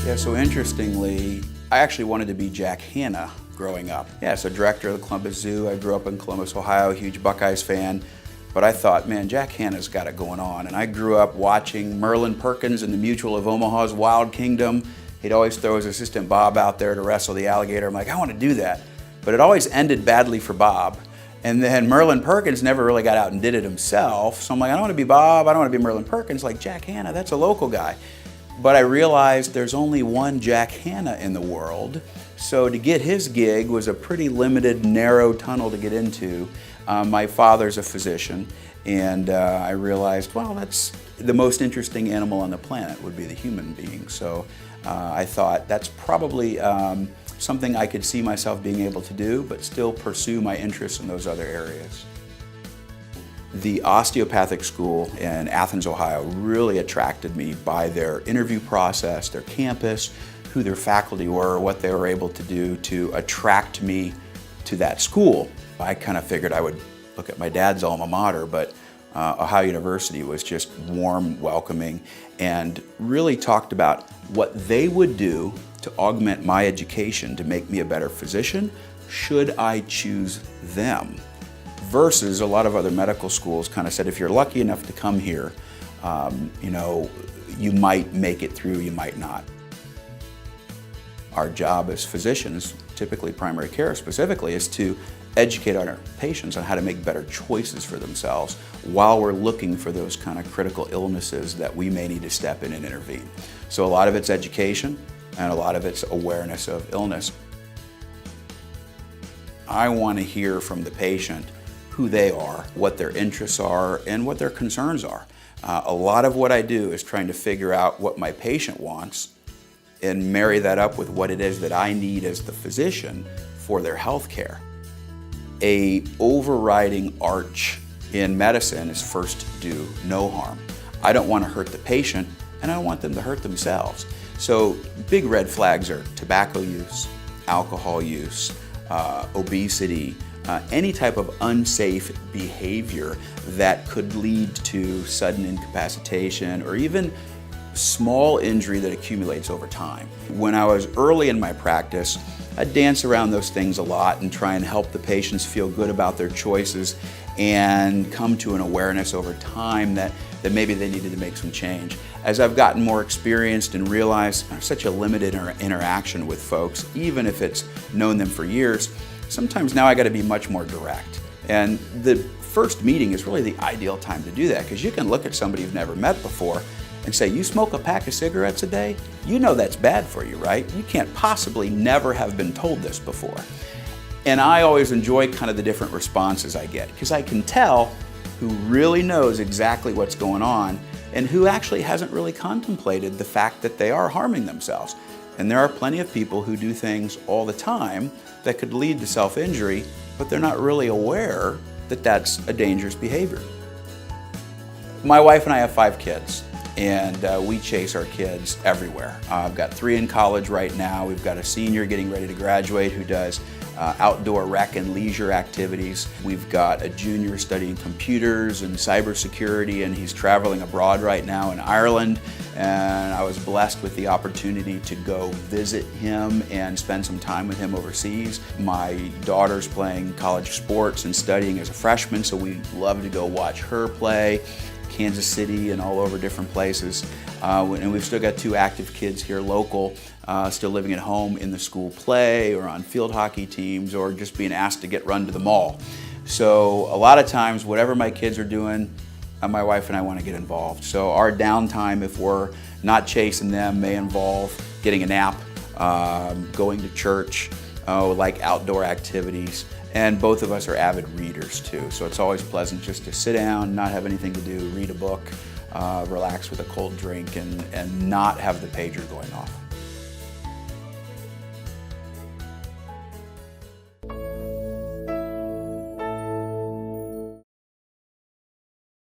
Yeah, so interestingly, I actually wanted to be Jack Hanna growing up. Yeah, so director of the Columbus Zoo. I grew up in Columbus, Ohio, huge Buckeyes fan. But I thought, man, Jack Hanna's got it going on. And I grew up watching Merlin Perkins in the Mutual of Omaha's Wild Kingdom. He'd always throw his assistant Bob out there to wrestle the alligator. I'm like, I want to do that. But it always ended badly for Bob. And then Merlin Perkins never really got out and did it himself. So I'm like, I don't want to be Bob, I don't want to be Merlin Perkins. Like Jack Hanna, that's a local guy. But I realized there's only one Jack Hanna in the world. So to get his gig was a pretty limited, narrow tunnel to get into. My father's a physician, and I realized, well, that's the most interesting animal on the planet would be the human being. So I thought that's probably something I could see myself being able to do, but still pursue my interests in those other areas. The osteopathic school in Athens, Ohio really attracted me by their interview process, their campus, who their faculty were, what they were able to do to attract me to that school. I kind of figured I would look at my dad's alma mater, but Ohio University was just warm, welcoming, and really talked about what they would do to augment my education to make me a better physician, should I choose them. Versus a lot of other medical schools kind of said, if you're lucky enough to come here, you might make it through, you might not. Our job as physicians, typically primary care specifically, is to educate our patients on how to make better choices for themselves while we're looking for those kind of critical illnesses that we may need to step in and intervene. So a lot of it's education and a lot of it's awareness of illness. I want to hear from the patient who they are, what their interests are, and what their concerns are. A lot of what I do is trying to figure out what my patient wants and marry that up with what it is that I need as the physician for their health care. A overriding arch in medicine is first do no harm. I don't want to hurt the patient, and I don't want them to hurt themselves. So big red flags are tobacco use, alcohol use, obesity, any type of unsafe behavior that could lead to sudden incapacitation or even small injury that accumulates over time. When I was early in my practice, I'd dance around those things a lot and try and help the patients feel good about their choices and come to an awareness over time that maybe they needed to make some change. As I've gotten more experienced and realized I have such a limited interaction with folks, even if it's known them for years, sometimes now I got to be much more direct. And the first meeting is really the ideal time to do that, because you can look at somebody you've never met before and say, you smoke a pack of cigarettes a day? You know that's bad for you, right? You can't possibly never have been told this before. And I always enjoy kind of the different responses I get, because I can tell who really knows exactly what's going on and who actually hasn't really contemplated the fact that they are harming themselves. And there are plenty of people who do things all the time that could lead to self-injury, but they're not really aware that that's a dangerous behavior. My wife and I have 5 kids. And we chase our kids everywhere. I've got 3 in college right now. We've got a senior getting ready to graduate who does outdoor rec and leisure activities. We've got a junior studying computers and cybersecurity, and he's traveling abroad right now in Ireland. And I was blessed with the opportunity to go visit him and spend some time with him overseas. My daughter's playing college sports and studying as a freshman, so we love to go watch her play. Kansas City and all over different places. And we've still got 2 active kids here local, still living at home in the school play or on field hockey teams or just being asked to get run to the mall. So a lot of times, whatever my kids are doing, my wife and I want to get involved. So our downtime, if we're not chasing them, may involve getting a nap, going to church, like outdoor activities. And both of us are avid readers too, so it's always pleasant just to sit down, not have anything to do, read a book, relax with a cold drink, and not have the pager going off.